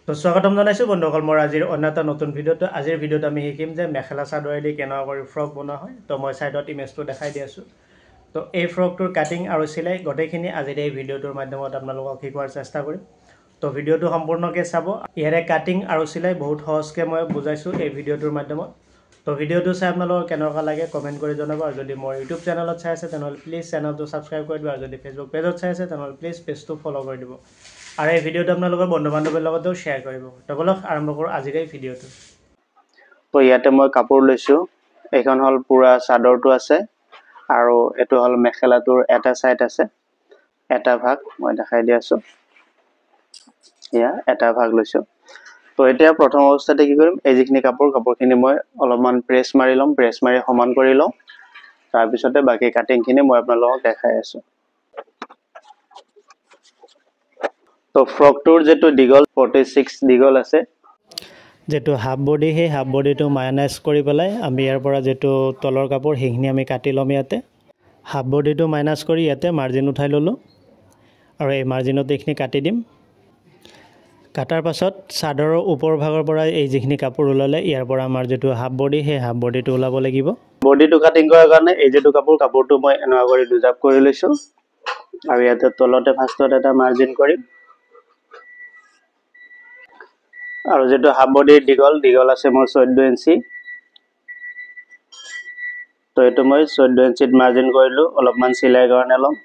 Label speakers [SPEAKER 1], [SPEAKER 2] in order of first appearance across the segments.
[SPEAKER 1] তো স্বাগতম জনাইছোঁ বন্ধুসকল মোৰ আজিৰ অন্য এটা নতুন ভিডিঅ'ত আজিৰ ভিডিঅ'ত আমি শিকিম যে মেখেলা চাদৰেদি কেনেকুৱা কৰি ফ্ৰক বনোৱা হয় তো মই সাইডত ইমেজটো দেখাই দি আছোঁ তো এই ফ্ৰকটোৰ কাটিং আৰু চিলাই গোটেইখিনি আজিৰ এই ভিডিঅ'টোৰ মাধ্যমত আপোনালোকক শিকোৱাৰ চেষ্টা কৰিম তো ভিডিঅ'টো সম্পূৰ্ণকৈ চাব ইয়াৰে কাটিং আৰু চিলাই বহুত সহজকৈ মই বুজাইছোঁ এই ভিডিঅ'টোৰ মাধ্যমত তো ভিডিঅ'টো চাই আপোনালোকৰ কেনেকুৱা লাগে কমেণ্ট কৰি জনাব আৰু যদি মোৰ ইউটিউব চেনেলত চাই আছে তেনেহ'লে প্লিজ চেনেলটো ছাবস্ক্ৰাইব কৰি দিব আৰু যদি ফেচবুক পেজত চাই আছে তেনেহ'লে প্লিজ পেজটো ফ'ল' কৰি দিব আৰু এই ভিডিঅ'টো আপোনালোকৰ বন্ধু বান্ধৱীৰ লগতেও শ্বেয়াৰ কৰিব তো বলক আৰম্ভ কৰোঁ আজিৰ এই ভিডিঅ'টো
[SPEAKER 2] তো ইয়াতে মই কাপোৰ লৈছোঁ এইখন হ'ল পুৰা চাদৰটো আছে আৰু এটো হ'ল মেখেলাটোৰ এটা সাইড আছে এটা ভাগ মই দেখাই দি আছোঁ ইয়া এটা ভাগ লৈছোঁ তো এতিয়া প্ৰথম অৱস্থাতে কি কৰিম এই যিখিনি কাপোৰখিনি মই অলপমান প্ৰেছ মাৰি লম প্ৰেছ মাৰি সমান কৰি লম তাৰ পিছতে বাকি কাটিংখিনি মই আপোনালোকক দেখাই আছোঁ তো ফ্ৰকটোৰ যেটো দীঘল 46 দীঘল আছে
[SPEAKER 1] যেটো হাফ বডি সেই হাফ বডিটো মাইনাছ কৰি পেলাই আমি ইয়াৰ পৰা যেটো তলৰ কাপোৰ সেইখিনি আমি কাটি ল'ম ইয়াতে হাফ বডিটো মাইনাছ কৰি ইয়াতে মাৰ্জিন উঠাই ল'লোঁ আৰু এই মাৰ্জিনত এইখিনি কাটি দিম কাটাৰ পাছত চাদৰৰ ওপৰ ভাগৰ পৰা এই যিখিনি কাপোৰ ওলালে ইয়াৰ পৰা আমাৰ যেটো হাফ বডি সেই হাফ বডিটো ওলাব লাগিব
[SPEAKER 2] বডিটো কাটিং কৰাৰ কাৰণে এই যেটো কাপোৰটো মই এনেকুৱা কৰি দুজাপ কৰি লৈছোঁ আৰু ইয়াতে তলতে ফাৰ্ষ্টত এটা মাৰ্জিন কৰিম আৰু যেটো হাফ বডিৰ দীঘল আছে মোৰ 14 ইঞ্চি তো এটো মই 14 ইঞ্চিত মাৰ্জিন কৰিলো অলপমান সিলাই কাৰণে লম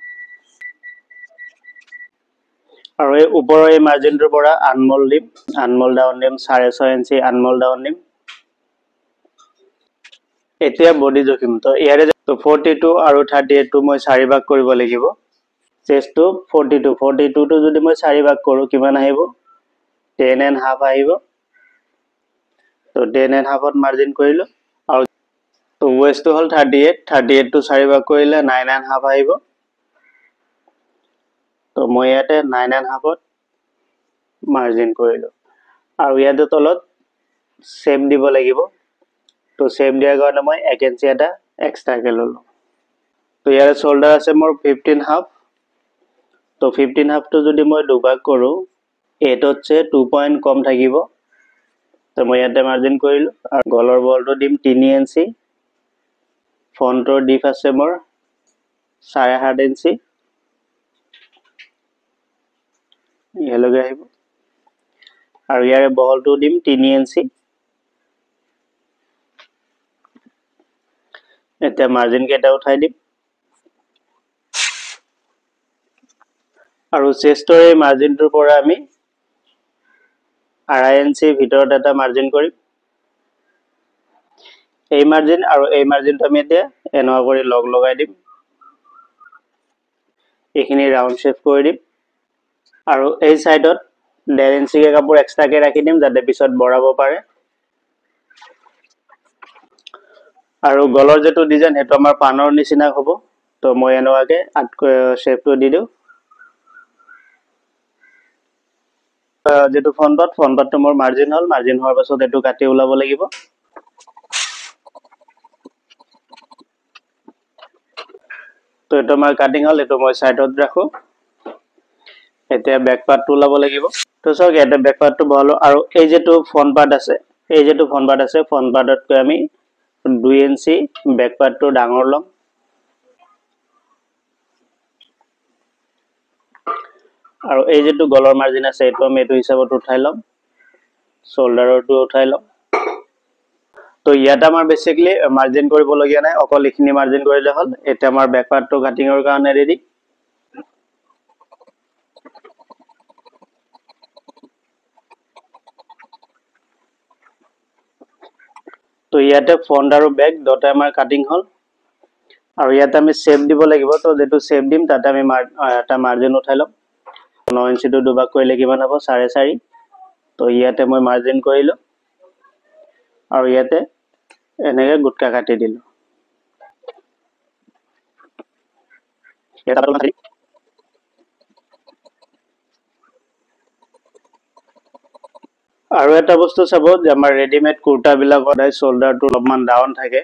[SPEAKER 2] আৰু এই ওপৰৰ এই মাৰ্জিনটোৰ পৰা আনমোল ডাউন দিম 6.5 ইঞ্চি আনমোল ডাউন দিম এতিয়া বডি জখিম তো ইয়াৰে তো 42 আৰু 38 টো মই 4 ভাগ কৰিব লাগিব চেষ্টটো 42 টো যদি মই 4 ভাগ কৰো কিমান আহিব 10.5 আহিব তো 10.5ত মাৰ্জিন কৰিলো আৰু তো ওয়েষ্টটো হল 38 টো 4 ভাগ কৰিলে 9.5 আহিব তো মই ইয়াতে 9.5ত মাৰ্জিন কৰিলো আৰু ইয়াতে তলত সেম দিব লাগিব তো সেম দিয়াৰ কাৰণে মই 1 ইঞ্চি এটা এক্সট্ৰা কে ললো তো ইয়াৰে শোল্ডাৰ আছে মোৰ 15.5 তো 15.5 টো যদি মই দুভাগ কৰো 8 হচ্ছে 2 পইণ্ট কম থাকিব তো মই ইয়াতে মাৰ্জিন কৰিলো আৰু গলৰ বলটো দিম 3 ইঞ্চি ফ্ৰন্টৰ ডিপ আছে মোৰ 7.5 ইঞ্চি ইয়েলগে আহিব আৰু ইয়াৰে বহলটো দিম 3 ইঞ্চি এতিয়া মাৰ্জিন কেটা উঠাই দিম আৰু চেষ্টৰ এই মাৰ্জিনটোৰ পৰা আমি 2.5 ইঞ্চি ভিতৰত এটা মাৰ্জিন কৰিম এই মাৰ্জিন আৰু এই মাৰ্জিনটো আমি এতিয়া এনেকুৱা কৰি লগ লগাই দিম এইখিনি ৰাউন্ড শেপ কৰি দিম আৰু এই সাইডত 1.5 ইঞ্চি কে কাপোৰ এক্সট্ৰা কে ৰাখি দিম যাতে পিছত বঢ়াব পাৰে আৰু গলৰ যেটো ডিজাইন হেটো আমাৰ পানৰ নিচিনা হ'ব তো মই এনেকুৱাকে শেপটো দি দিও যেটো ফ্ৰন্টত মোৰ মাৰ্জিন হোৱাৰ পাছত এটো কাটি ওলাব লাগিব তো এটো আমাৰ কাটিং হল এটো মই সাইডত ৰাখো এতিয়া ব্যাক পাৰ্টটো ওলাব লাগিব তো সক এটা ব্যাক পাৰ্টটো বহালো আৰু এই যেটো ফ্ৰন্ট পাৰ্ট আছে ফ্ৰন্ট পাৰ্টতকৈ আমি 2 ইঞ্চি ব্যাক পাৰ্টটো ডাঙৰ লম আৰু এই যেটো গলৰ মাৰ্জিন আছে এটো আমি এটো হিচাপত উঠাই লম শোল্ডাৰটো উঠাই লম তো ইয়াত আমাৰ বেসিক্যালি মাৰ্জিন কৰিব লগিয়া নাই অকল ইখিনি মাৰ্জিন কৰিলে হল এটা আমাৰ ব্যাক পাৰ্টটো কাটিংৰ কাৰণে ৰেডি তো ইয়াতে ফ্ৰন্ট আৰু ব্যাক দুটা আমাৰ কাটিং হল আৰু ইয়াতে আমি শেপ দিব লাগিব তো যেটো শেপ দিম তাতে আমি এটা মাৰ্জিন উঠাই লম 9 ইঞ্চি টো দুভাগ কৰিলে কিমান হ'ব 4.5 তো ইয়াতে মই মাৰ্জিন কৰিলো আৰু ইয়াতে এনেকে গুটকা কাটি দিলো এটা পাতল আৰু এটা বস্তু চাব যে আমাৰ ৰেডিমেড কুৰ্তা বিলাক সদায় শোল্ডাৰটো অলপমান ডাউন থাকে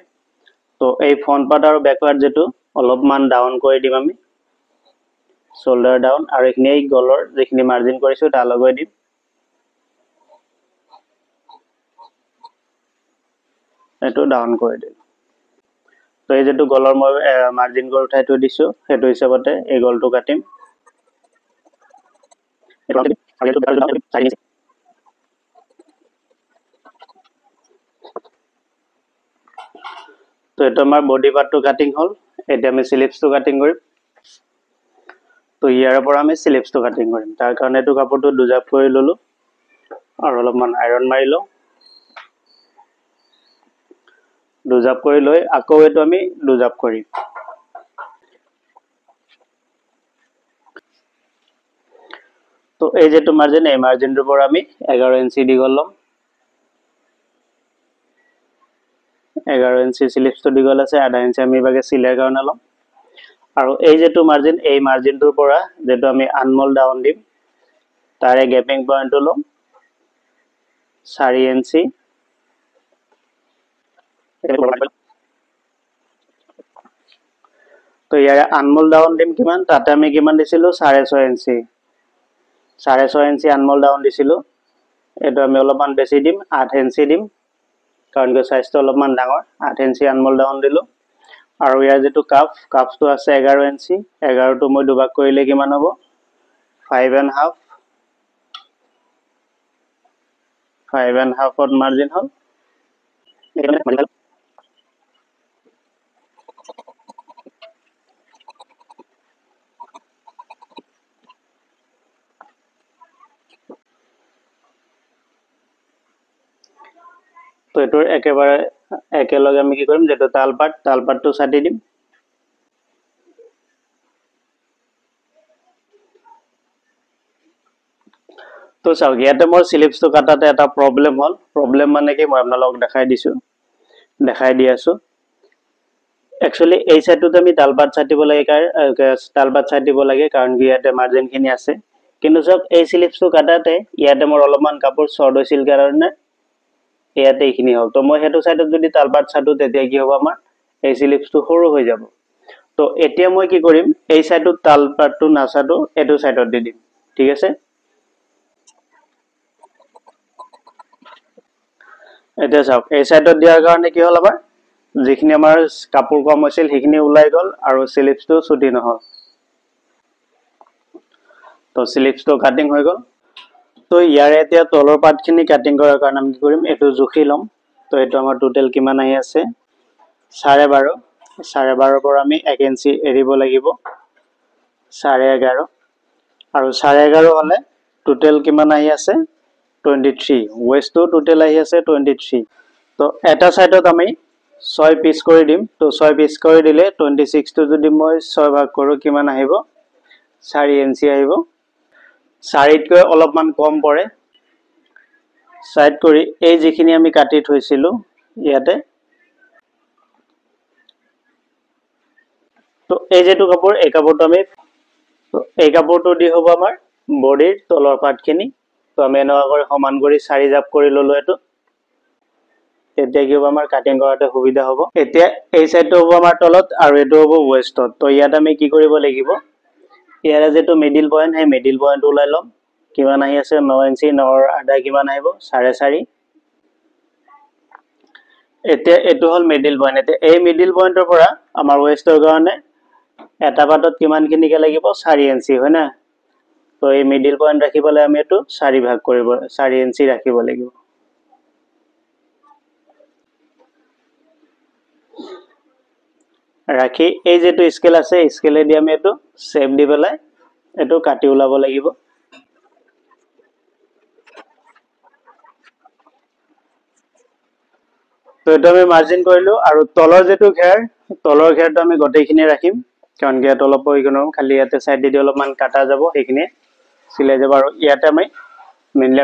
[SPEAKER 2] তো এই ফ্ৰন্ট পাৰ্ট আৰু ব্যাক পাৰ্ট যেটো অলপমান ডাউন কৰি দিম আমি শোল্ডাৰ ডাউন আৰু এইখিনি গলৰ যিখিনি মাৰ্জিন কৰিছো তা লগাই দিম এইটো ডাউন কৰি দিলোঁ। তো এই যেটো গলৰ মই মাৰ্জিন কৰি উঠাই থৈ দিছোঁ সেইটো হিচাপতে এই গলটো কাটিম। তো এইটো আমাৰ বডি পাৰ্টটো কাটিং হ'ল। এতিয়া আমি স্লিভছটো কাটিং কৰিম। তো ইয়াৰ পৰা আমি স্লিভছটো কাটিং কৰিম। তাৰ কাৰণে এইটো কাপোৰটো দুজাপ কৰি ল'লোঁ আৰু অলপমান আইৰণ মাৰি লওঁ। দুজাপ কৰি লৈ আকৌ এইটো আমি দুজাপ কৰিম। তো এই যেটো মাৰ্জিন এই মাৰ্জিনটোৰ পৰা আমি 11 ইঞ্চি দীঘল ল'ম। 11 ইঞ্চি স্লিভছটো দীঘল আছে, আধা ইঞ্চি আমি বাগে চিলাইৰ কাৰণে ল'ম। আৰু এই যেটো মাৰ্জিন এই মাৰ্জিনটোৰ পৰা যেটো আমি আনমল ডাউন দিম তাৰে গেপিং পইণ্টটো ল'ম 4 ইঞ্চি। তো ইয়াৰে আনমল ডাউন দিম কিমান, তাতে আমি কিমান দিছিলোঁ 6.5 ইঞ্চি। 6.5 ইঞ্চি আনমল ডাউন দিছিলোঁ। এইটো আমি অলপমান বেছি দিম, 8 ইঞ্চি দিম, কাৰণ কি সাইজটো অলপমান ডাঙৰ। 8 ইঞ্চি আনমল ডাউন দিলোঁ। আৰু ইয়াৰ যেটো কাফটো আছে 11 ইঞ্চি। 11টো মই দুভাগ কৰিলে কিমান হ'ব 5.5। 5.5ত মাৰ্জিন হ'ল। তো এইটোৰ একেবাৰে একেলগে আমি কি কৰিম, যেটো তালপাতটো ছাটি দিম। তো চাওক ইয়াতে মোৰ স্লিভছটো কাটাতে এটা প্ৰব্লেম হ'ল। প্ৰব্লেম মানে কি মই আপোনালোকক দেখাই দি আছোঁ। একচুৱেলি এই সাইডটোতে আমি তালপাত ছাটিব লাগে কাৰণ কি ইয়াতে মাৰ্জিনখিনি আছে। কিন্তু চাওক এই স্লিভছটো কাটাতে ইয়াতে মোৰ অলপমান কাপোৰ শৰ্ট হৈছিল কাৰণে ইয়াতে এইখিনি হ'ল। তো মই সেইটো সাইডত যদি তালপাত ছাটো তেতিয়া কি হ'ব আমাৰ এই স্লিভছটো সৰু হৈ যাব। তো এতিয়া মই কি কৰিম, এই সাইডত তালপাতটো নাছাটো এইটো সাইডত দি দিম। ঠিক আছে। এতিয়া চাওক এই সাইডত দিয়াৰ কাৰণে কি হ'ল, আমাৰ যিখিনি আমাৰ কাপোৰ কম হৈছিল সেইখিনি ওলাই গ'ল আৰু স্লিভছটো ছুটি নহ'ল। তো স্লিভছটো কাটিং হৈ গ'ল। তো ইয়াৰে এতিয়া তলৰ পাৰ্টখিনি কাটিং কৰাৰ কাৰণে আমি কি কৰিম, এইটো জুখি ল'ম। তো এইটো আমাৰ টোটেল কিমান আহি আছে 12.5। 12.5 পৰা আমি 1 ইঞ্চি এৰিব লাগিব 11.5। আৰু 11.5 হ'লে টোটেল কিমান আহি আছে 23। ৱেষ্টটো টোটেল আহি আছে 23। তো এটা সাইডত আমি 6 পিচ কৰি দিম। তো 6 পিচ কৰি দিলে 26টো যদি মই 6 ভাগ কৰোঁ কিমান আহিব 4 ইঞ্চি আহিব। 4তকৈ অলপমান কম পৰে। সাইড কৰি এই যিখিনি আমি কাটি থৈছিলোঁ ইয়াতে, তো এই যেটো কাপোৰ এই কাপোৰটো আমি এই কাপোৰটো দি হ'ব আমাৰ বডিৰ তলৰ পাৰ্টখিনি। তো আমি এনেকুৱা কৰি সমান কৰি 4 জাপ কৰি ল'লোঁ এইটো। এতিয়া কি হ'ব আমাৰ কাটিং কৰাতে সুবিধা হ'ব। এতিয়া এই সাইডটো হ'ব আমাৰ তলত আৰু এইটো হ'ব ৱেষ্টত। তো ইয়াত আমি কি কৰিব লাগিব, ইয়াৰে যেটো মিডিল পইণ্ট সেই মিডিল পইণ্টটো ওলাই ল'ম। কিমান আহি আছে 9 ইঞ্চি। 9ৰ আধা কিমান আহিব 4.5। এতিয়া এইটো হ'ল মিডিল পইণ্ট। এতিয়া এই মিডিল পইণ্টৰ পৰা আমাৰ ৱেষ্টৰ কাৰণে এটা পাটত কিমানখিনিকে লাগিব 4 ইঞ্চি, হয় না। তো এই মিডিল পইণ্ট ৰাখিবলৈ আমি এইটো 4 ইঞ্চি ৰাখিব লাগিব। ৰাখি এই যেটো স্কেল আছে স্কেলেদি আমি এইটো শেপ দি পেলাই এইটো কাটি ওলাব লাগিব। তো এইটো আমি মাৰ্জিন কৰিলোঁ। আৰু তলৰ যেটো ঘেৰ, তলৰ ঘেৰটো আমি গোটেইখিনি ৰাখিম, কাৰণ কি ইয়াত অলপ প্ৰয়োজন হ'ব। খালি ইয়াতে সাইড দি অলপমান কাটা যাব, সেইখিনি চিলাই যাব। আৰু ইয়াতে আমি মেইনলি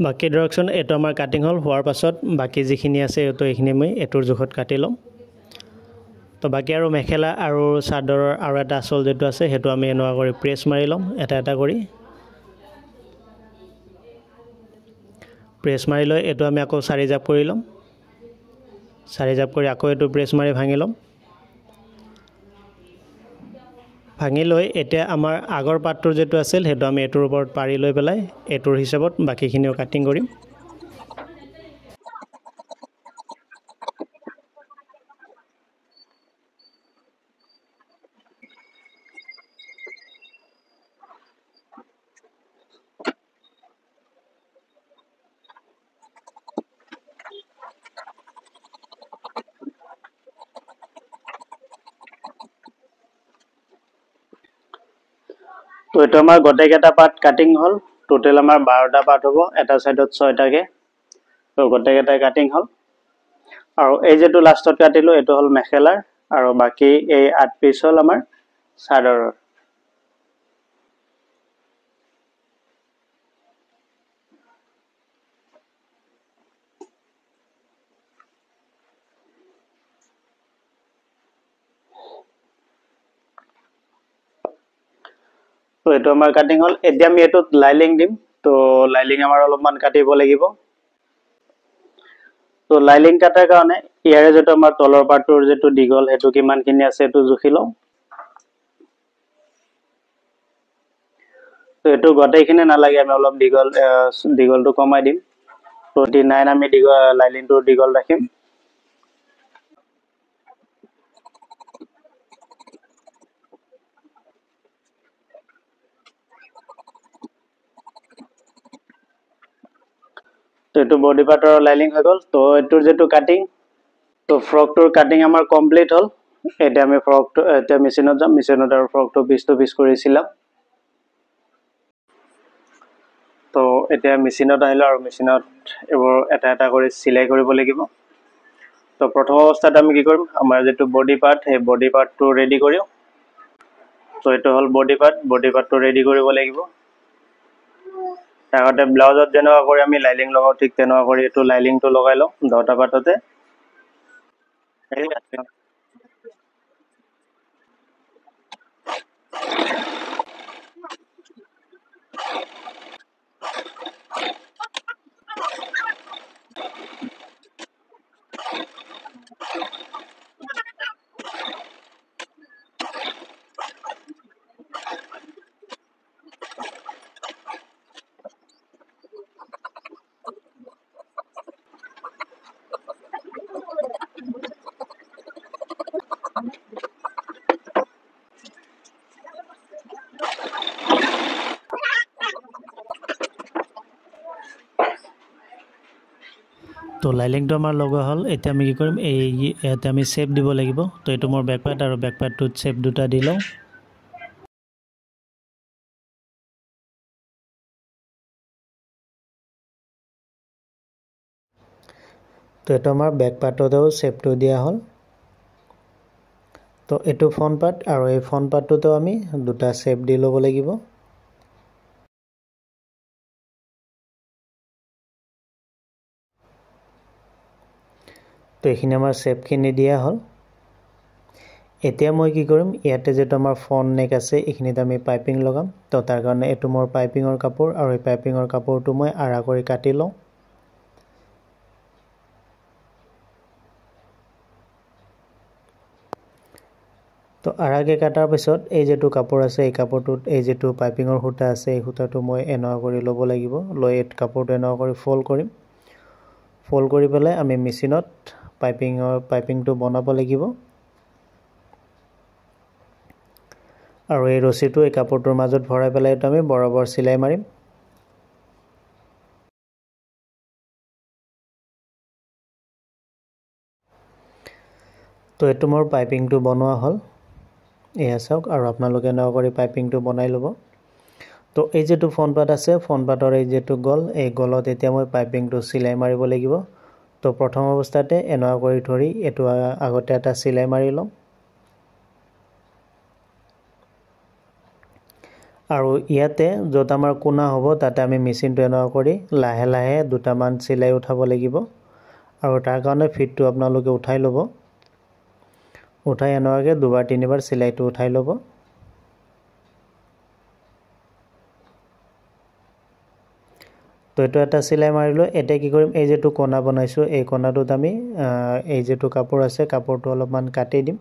[SPEAKER 1] বাকী ধৰকচোন এইটো আমাৰ কাটিং হ'ল। হোৱাৰ পাছত বাকী যিখিনি আছে এইখিনি মই এইটোৰ জোখত কাটি ল'ম। তো বাকী আৰু মেখেলা আৰু চাদৰৰ আৰু এটা আঁচল যেটো আছে সেইটো আমি এনেকুৱা কৰি প্ৰেছ মাৰি ল'ম এটা এটা কৰি। প্ৰেছ মাৰি লৈ এইটো আমি আকৌ 4 জাপ কৰি ল'ম 4 জাপ কৰি আকৌ এইটো প্ৰেছ মাৰি ভাঙি ল'ম ভাঙি লৈ এতিয়া আমাৰ আগৰ পাৰ্টটো যেটো আছিল হেতু আমি এটোৰ ওপৰত পাৰি লৈ পেলাই এটোৰ হিচাপত বাকিখিনিও কাটিং কৰিম
[SPEAKER 2] তো এটো আমাৰ গটেকেটা পাৰ্ট কাটিং হল টোটাল আমাৰ 12টা পাৰ্ট হ'ব এটা সাইডত 6টাকে তো গটেকেটা কাটিং হল আৰু এই যেটো লাষ্টত কাটিলো এটো হল মেখেলাৰ আৰু বাকি এই 8 পিস হল আমাৰ চাদৰৰ তো এটো আমাৰ কাটিং হল এতিয়া আমি এটো লাইলিং দিম তো লাইলিং আমাৰ অলপমান কাটিব লাগিব তো লাইলিং কাটাৰ কাৰণে ইয়াৰে যেটো আমাৰ তলৰ পাৰ্টৰ যেটো দীঘল হেতু কিমানখিনি আছে এটো জুখি লম তো এটো গটেইখিনি নালাগে আমি অলপ দীঘলটো কমাই দিম 29 আমি লাইলিংটো দীঘল ৰাখিম তো এটো বডি পাৰ্টৰ লাইলিং হৈ গল তো এটোৰ যেটো কাটিং তো ফ্ৰকটোৰ কাটিং আমাৰ কমপ্লিট হল এতিয়া আমি ফ্ৰকটো এতিয়া মেচিনত যাম মেচিনত আৰু ফ্ৰকটো পিস টু পিস কৰিছিলাম তো এতিয়া মেচিনত আহিলো আৰু মেচিনত এবোৰ এটা এটা কৰি সিলাই কৰিব লাগিব তো প্ৰথম অৱস্থাত আমি কি কৰিম আমাৰ যেটো বডি পাৰ্ট হে বডি পাৰ্টটো ৰেডি কৰিম তো এটো হল বডি পাৰ্টটো ৰেডি কৰিব লাগিব আগতে ব্লাউজত যেনেকুৱা কৰি আমি লাইলিং লগাও ঠিক তেনেকুৱা কৰি এটো লাইলিংটো লগাই লওঁ 10টা পাৰ্টতে
[SPEAKER 1] তো লাইলিংটো আমাৰ লগোৱা হ'ল এতিয়া আমি কি কৰিম এই ইয়াতে আমি শেপ দিব লাগিব তো এটো মোৰ বেক পাৰ্ট আৰু বেক পাৰ্টটোত শেপ দুটা দি লওঁ তো এটো আমাৰ বেক পাৰ্টতেও শেপটো দিয়া হ'ল তো এটো ফ্ৰন্ট পাৰ্ট আৰু এই ফ্ৰন্ট পাৰ্টটোতো আমি দুটা শেপ দি ল'ব লাগিব তো এইখিনি আমাৰ শেপখিনি দিয়া হ'ল এতিয়া মই কি কৰিম ইয়াতে যেটো আমাৰ ফ্ৰন্ট নেক আছে এইখিনিত আমি পাইপিং লগাম তো তাৰ কাৰণে এটো মোৰ পাইপিঙৰ কাপোৰ আৰু এই পাইপিঙৰ কাপোৰটো মই আৰা কৰি কাটি লওঁ তো আৰাকে কাটাৰ পিছত এই যেটো কাপোৰ আছে এই কাপোৰটোত এই যেটো পাইপিঙৰ হুটা আছে এই হুটাটো মই এনেকুৱা কৰি ল'ব লাগিব লৈ এই কাপোৰটো এনেকুৱা কৰি ফল্ড কৰিম ফল্ড কৰি পেলাই আমি মেচিনত পাইপিংটো বনাব লাগিব আৰু এই ৰছিটো এই কাপোৰটোৰ মাজত ভৰাই পেলাই আমি বৰাবৰ সিলাই মাৰিম তো এটো মোৰ পাইপিংটো বনোৱা হ'ল এয়া চাওক আৰু আপোনালোকে এনেকুৱা কৰি পাইপিংটো বনাই ল'ব তো এই যেটো ফ্ৰন্ট পাৰ্ট আছে ফ্ৰন্ট পাৰ্টৰ এই যেটো গল এই গলত এতিয়া মই পাইপিংটো সিলাই মাৰিব লাগিব তো প্ৰথম অৱস্থাতে এনেকুৱা কৰি ধৰি এটো আগতে এটা সিলাই মাৰি লম আৰু ইয়াতে যত আমাৰ কোনা হ'ব তাতে আমি মেচিনটো এনেকুৱা কৰি লাহে লাহে দুটামান সিলাই উঠাব লাগিব আৰু তাৰ কাৰণে ফিটটো আপোনালোকে উঠাই ল'ব উঠাই এনেকুৱাকে দুবাৰ তিনিবাৰ সিলাইটো উঠাই ল'ব তো এইটো এটা চিলাই মাৰিলোঁ। এতিয়া কি কৰিম, এই যেটো কোণা বনাইছোঁ এই কোণাটোত আমি এই যেটো কাপোৰ আছে কাপোৰটো অলপমান কাটি দিম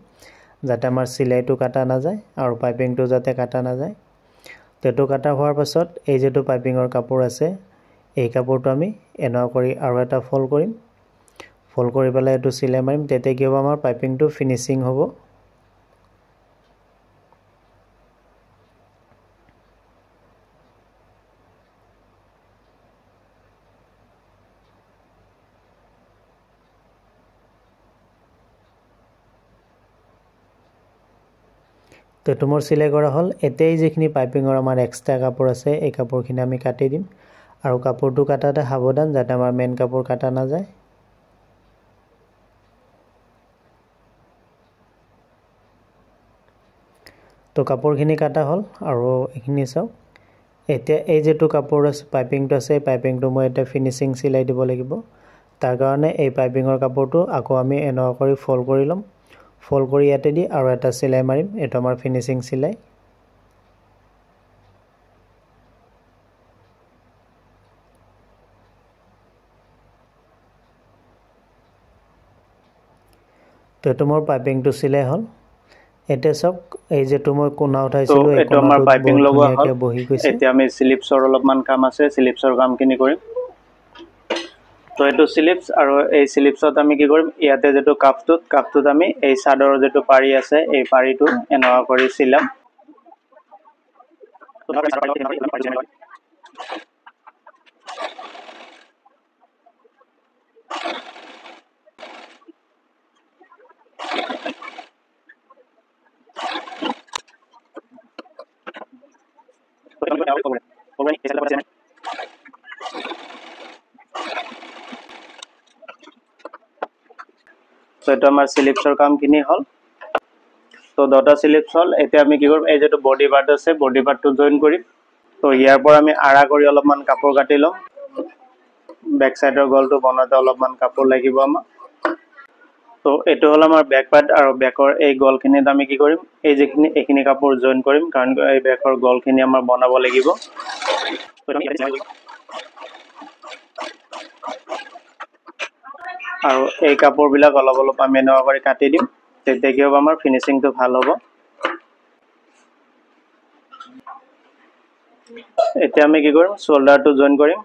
[SPEAKER 1] যাতে আমাৰ চিলাইটো কাটা নাযায় আৰু পাইপিংটো যাতে কাটা নাযায়। তো এইটো কাটা হোৱাৰ পাছত এই যেটো পাইপিঙৰ কাপোৰ আছে এই কাপোৰটো আমি এনেকুৱা কৰি আৰু এটা ফল্ড কৰিম। ফল্ড কৰি পেলাই এইটো চিলাই মাৰিম। তেতিয়া কি হ'ব, আমাৰ পাইপিংটো ফিনিচিং হ'ব। তো এইটো মোৰ চিলাই কৰা হ'ল। এতিয়াই যিখিনি পাইপিঙৰ আমাৰ এক্সট্ৰা কাপোৰ আছে এই কাপোৰখিনি আমি কাটি দিম আৰু কাপোৰটো কাটাতে সাৱধান যাতে আমাৰ মেইন কাপোৰ কাটা নাযায়। তো কাপোৰখিনি কাটা হ'ল আৰু এইখিনি চাওক। এতিয়া এই যেটো কাপোৰ আছে পাইপিংটো আছে এই পাইপিংটো মই এতিয়া ফিনিচিং চিলাই দিব লাগিব। তাৰ কাৰণে এই পাইপিঙৰ কাপোৰটো আকৌ আমি এনেকুৱা কৰি ফল্ড কৰি ল'ম। ফল্ড কৰি ইয়াতে দি আৰু এটা চিলাই মাৰিম। এইটো আমাৰ ফিনিচিং চিলাই। তো এইটো মোৰ পাইপিংটো চিলাই হ'ল। এতিয়া চাওক এই যেটো মই কোণা উঠাইছিলোঁ এই
[SPEAKER 2] এইটো আমাৰ পাইপিং লগোৱা হ'ল।
[SPEAKER 1] বহি গৈছে।
[SPEAKER 2] এতিয়া আমি স্লিপছৰ অলপমান কাম আছে, স্লিপছৰ কামখিনি কৰিম। তো এইটো স্লিপছ আৰু এই স্লিপছত আমি কি কৰিম, ইয়াতে যেটো কাপটোত আমি এই চাদৰৰ যেটো পাৰি আছে এই পাৰিটো এনেকুৱা কৰি চিলাম। তো এইটো আমাৰ স্লিপছৰ কামখিনি হ'ল। তো 10টা স্লিপছ হ'ল। এতিয়া আমি কি কৰিম, এই যেটো বডি পাৰ্ট আছে বডি পাৰ্টটো জইন কৰিম। তো ইয়াৰ পৰা আমি আৰা কৰি অলপমান কাপোৰ কাটি ল'ম। বেক সাইডৰ গলটো বনাওঁতে অলপমান কাপোৰ লাগিব আমাক। তো এইটো হ'ল আমাৰ বেক পাৰ্ট আৰু বেকৰ এই গলখিনিত আমি কি কৰিম, এই যিখিনি এইখিনি কাপোৰ জইন কৰিম কাৰণ এই বেকৰ গলখিনি আমাৰ বনাব লাগিব। আৰু এই কাপোৰবিলাক অলপ অলপ আমি এনেকুৱা কৰি কাটি দিম। তেতিয়া কি হ'ব, আমাৰ ফিনিচিংটো ভাল হ'ব। এতিয়া আমি কি কৰিম, শোল্ডাৰটো জইন কৰিম।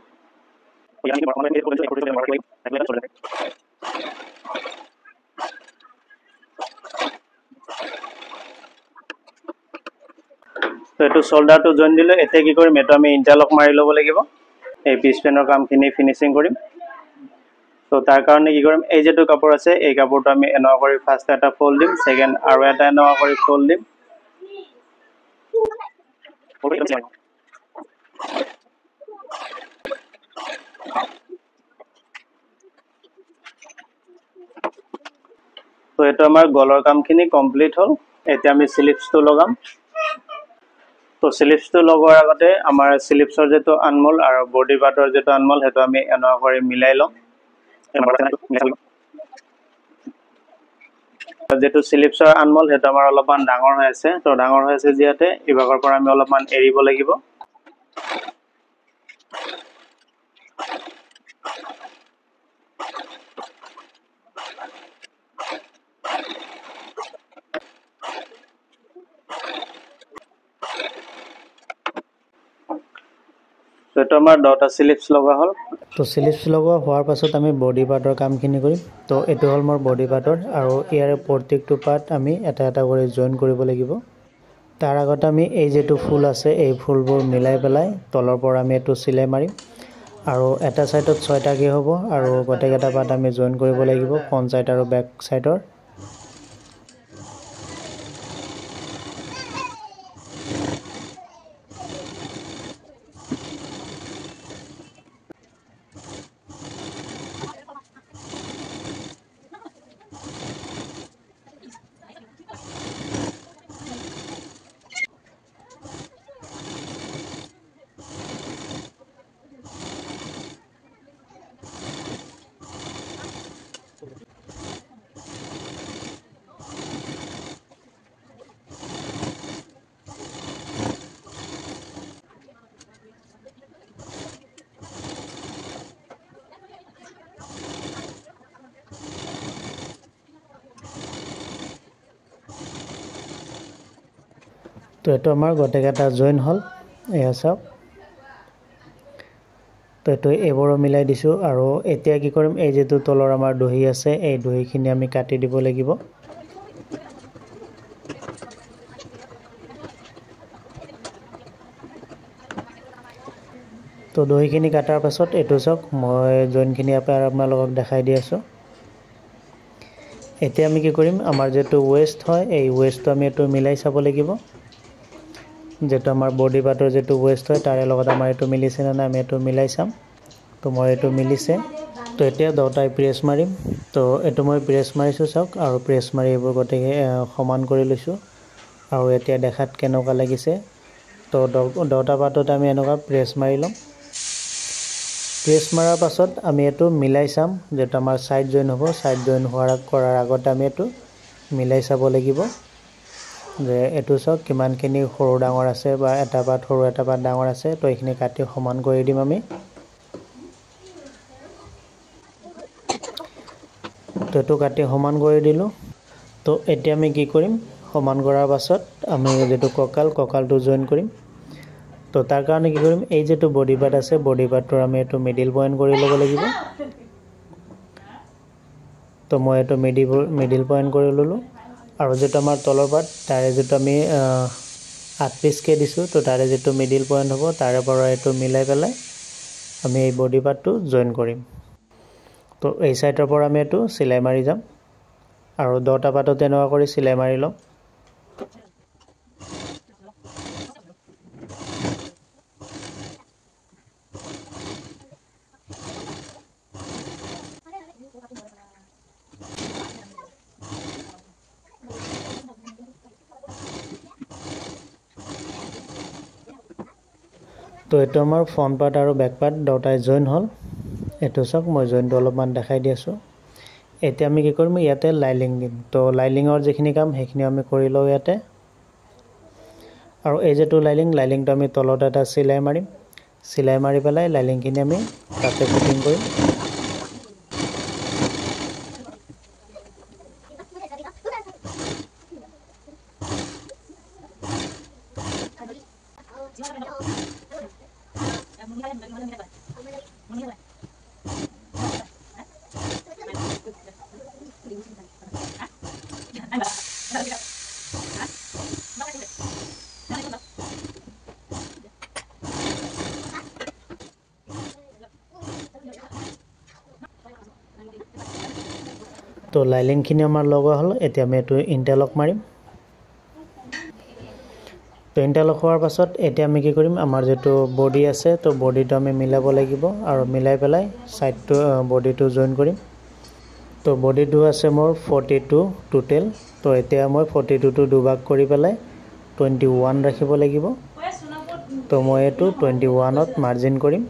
[SPEAKER 2] তো এইটো শোল্ডাৰটো জইন দিলে। এতিয়া কি কৰিম, এইটো আমি ইণ্টাৰলক মাৰি ল'ব লাগিব। এই পিছ পেনৰ কামখিনি ফিনিচিং কৰিম। তো তাৰ কাৰণে কি কৰিম, এই যেটো কাপোৰ আছে এই কাপোৰটো আমি এনেকুৱা কৰি ফাৰ্ষ্ট এটা ফল্ড দিম, সেকেন্ড আৰু এটা এনেকুৱা কৰি ফল্ড দিম। তো এইটো আমাৰ গলৰ কামখিনি কমপ্লিট হ'ল। এতিয়া আমি স্লিপছটো লগাম। তো স্লিপছটো লগোৱাৰ আগতে আমাৰ স্লিপছৰ যেটো আনমোল আৰু বডি পাৰ্টৰ যেটো আনমোল সেইটো আমি এনেকুৱা কৰি মিলাই ল'ম। যেটো স্লিপছৰ আনমোল সেইটো আমাৰ অলপমান ডাঙৰ হৈ আছে। তো ডাঙৰ হৈ আছে যিহেতু ইভাগৰ পৰা আমি অলপমান এৰিব লাগিব। তো এইটো আমাৰ 10টা স্লিপছ লগোৱা হ'ল।
[SPEAKER 1] তো স্লিপছ লগোৱা হোৱাৰ পাছত আমি বডি পাৰ্টৰ কামখিনি কৰিম। তো এইটো হ'ল মোৰ বডি পাৰ্টৰ আৰু ইয়াৰে প্ৰত্যেকটো পাৰ্ট আমি এটা এটা কৰি জইন কৰিব লাগিব। তাৰ আগতে আমি এই যেটো ফুল আছে এই ফুলবোৰ মিলাই পেলাই তলৰ পৰা আমি এইটো চিলাই মাৰিম আৰু এটা সাইডত 6টাকৈ হ'ব আৰু গোটেইকেইটা পাৰ্ট আমি জইন কৰিব লাগিব ফ্ৰণ্ট সাইড আৰু বেক সাইডৰ। তো এইটো আমাৰ গোটেইকেইটা জইন হ'ল এয়া চাওক তো এইটো এইবোৰো মিলাই দিছোঁ আৰু এতিয়া কি কৰিম এই যেটো তলৰ আমাৰ দহি আছে এই দহিখিনি আমি কাটি দিব লাগিব তো দহিখিনি কাটাৰ পাছত এইটো চাওক মই জইনখিনি আপোনালোকক দেখাই দি আছোঁ এতিয়া আমি কি কৰিম আমাৰ যেটো ওয়েস্ট হয় এই ওয়েস্টটো আমি এইটো মিলাই চাব লাগিব যেটো আমাৰ বডি পাৰ্টৰ যেটো ওয়েস্ট হয় তাৰে লগত আমাৰ এইটো মিলিছে না আমি এইটো মিলাই চাম তো মই এইটো মিলিছে তো এতিয়া দুটাই প্ৰেছ মাৰিম তো এইটো মই প্ৰেছ মাৰিছোঁ চাওক আৰু প্ৰেছ মাৰি এইবোৰ গোটেই সমান কৰি লৈছোঁ আৰু এতিয়া দেখাত কেনেকুৱা লাগিছে তো দুটা পাৰ্টত আমি এনেকুৱা প্ৰেছ মাৰি ল'ম প্ৰেছ মাৰাৰ পাছত আমি এইটো মিলাই চাম যেটো আমাৰ সাইড জইন হ'ব সাইড জইন কৰাৰ আগতে আমি এইটো মিলাই চাব লাগিব যে এইটো চাওক কিমানখিনি সৰু ডাঙৰ আছে বা এটা পাৰ্ট সৰু এটা পাৰ্ট ডাঙৰ আছে তো এইখিনি কাটি সমান কৰি দিম আমি তো এইটো কাটি সমান কৰি দিলোঁ তো এতিয়া আমি কি কৰিম সমান কৰাৰ পাছত আমি যেটো কঁকালটো জইন কৰিম তো তাৰ কাৰণে কি কৰিম এই যেটো বডি পাৰ্ট আছে বডি পাৰ্টৰ আমি এইটো মিডিল পইণ্ট কৰি ল'ব লাগিব তো মই এইটো মিডিল পইণ্ট কৰি ল'লোঁ আৰু যেটো আমাৰ তলৰ পাৰ্ট তাৰে যেটো আমি 8 পিচকে দিছোঁ তো তাৰে যেটো মিডিল পইণ্ট হ'ব তাৰে পৰা এইটো মিলাই পেলাই আমি এই বডি পাৰ্টটো জইন কৰিম তো এই সাইডৰ পৰা আমি এইটো সিলাই মাৰি যাম আৰু দুটা পাৰ্টত এনেকুৱা কৰি সিলাই মাৰি লম তো এইটো আমাৰ ফ্ৰণ্ট পাৰ্ট আৰু বেক পাৰ্ট দুটাই জইন হ'ল এইটো চাওক মই জইনটো অলপমান দেখাই দি আছোঁ এতিয়া আমি কি কৰিম ইয়াতে লাইলিং দিম তো লাইলিঙৰ যিখিনি কাম সেইখিনি আমি কৰি লওঁ ইয়াতে আৰু এই যেটো লাইলিংটো আমি তলত এটা সিলাই মাৰিম সিলাই মাৰি পেলাই লাইলিংখিনি আমি তাতে ফিটিং কৰিম তো লাইলিংখিনি আমাৰ লগোৱা হ'ল এতিয়া আমি এইটো ইণ্টাৰলক মাৰিম তো ইণ্টাৰলক হোৱাৰ পাছত এতিয়া আমি কি কৰিম আমাৰ যেটো বডি আছে তো বডিটো আমি মিলাব লাগিব আৰু মিলাই পেলাই সাইডটো বডিটো জইন কৰিম তো বডিটো আছে মোৰ 42 টোটেল তো এতিয়া মই 42 টো দুভাগ কৰি পেলাই 21 ৰাখিব লাগিব তো মই এইটো 21ত মাৰ্জিন কৰিম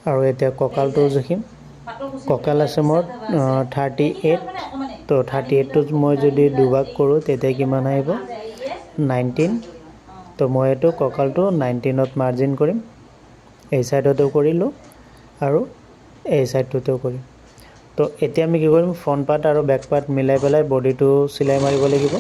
[SPEAKER 1] আৰু এতিয়া কঁকালটো জুখিম কঁকাল আছে মোৰ 38 তো 38টো মই যদি দুভাগ কৰোঁ তেতিয়া কিমান আহিব 19 তো মই এইটো কঁকালটো 19ত মাৰ্জিন কৰিম এই সাইডতেও কৰিলোঁ আৰু এই সাইডটোতেও কৰিম তো এতিয়া আমি কি কৰিম ফ্ৰণ্ট পাৰ্ট আৰু বেক পাৰ্ট মিলাই পেলাই বডিটো সিলাই মাৰিব লাগিব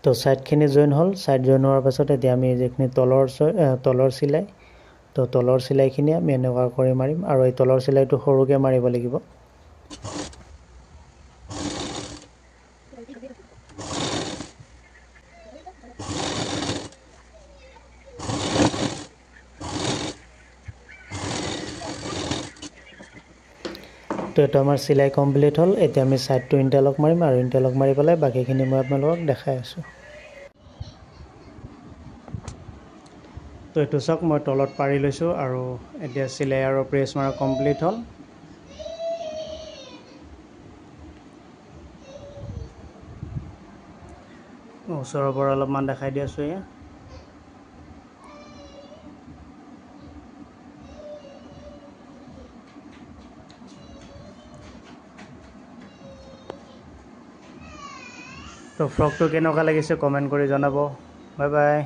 [SPEAKER 1] তো সাইডখিনি জইন হ'ল সাইড জইন হোৱাৰ পাছত এতিয়া আমি যিখিনি তলৰ চিলাই তো তলৰ চিলাইখিনি আমি এনেকুৱা কৰি মাৰিম আৰু এই তলৰ চিলাইটো সৰুকৈ মাৰিব লাগিব তো এইটো আমাৰ চিলাই কমপ্লিট হ'ল এতিয়া আমি সাইডটো ইণ্টাৰলক মাৰিম আৰু ইণ্টাৰলক মাৰি পেলাই বাকীখিনি মই আপোনালোকক দেখাই আছোঁ তো এইটো চাওক মই তলত পাৰি লৈছোঁ আৰু এতিয়া চিলাই আৰু প্ৰেছ মাৰা কমপ্লিট হ'ল ওচৰৰ পৰা অলপমান দেখাই দি আছোঁ এয়া তো ফ্ৰকটো কেনেকুৱা লাগিছে কমেণ্ট কৰি জনাব বাই বাই